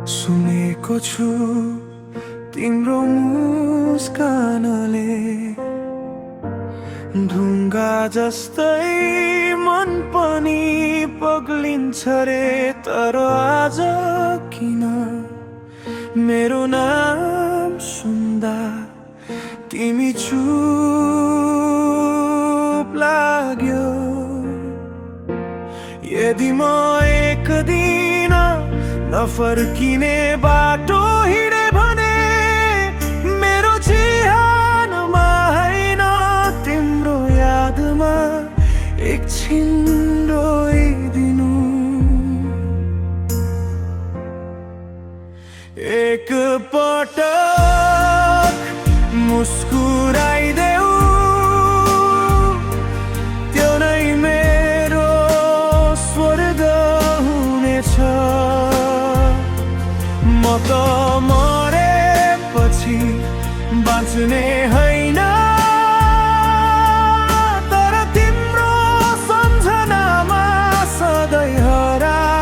सुनेको छु तिम्रो मुस्कानले ढुङ्गा जस्तै मन पनि पग्लिन्छ रे। तर आज किन मेरो नाम सुन्दा तिमी चुप लाग्यो? यदि म एक दिन नफर्किने बाटो हिँडे भने मेरो जीवनमा हैन तिम्रो यादमा एकछिन रोइदिनु। एक पटक मुस्कुराइदेऊ, त्यो नै मेरो स्वर्ग हुनेछ। म त मरेपछि बाँच्ने हैन, तर तिम्रो सम्झनामा सधैँ हराइरहनेछु।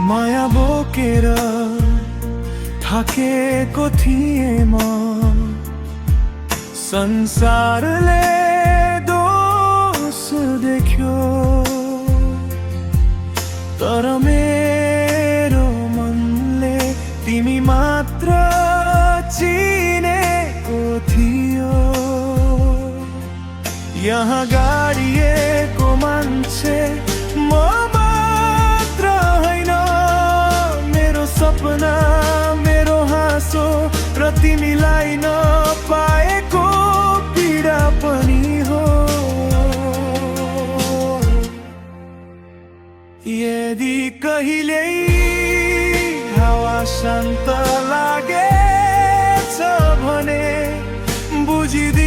माया बोकेर थाकेको थिएँ म, संसारले दोष देख्यो, तर मेरो मनले तिमी मात्र चिनेको थियो। यहाँ गाडिएको मान्छे म मात्र हैन, मेरो सपना मेरो हाँसो र तिमीलाई नपाएको पीडा पनि हो। यदि कहिल्यै शान्त लागेछ भने बुझिदिनु।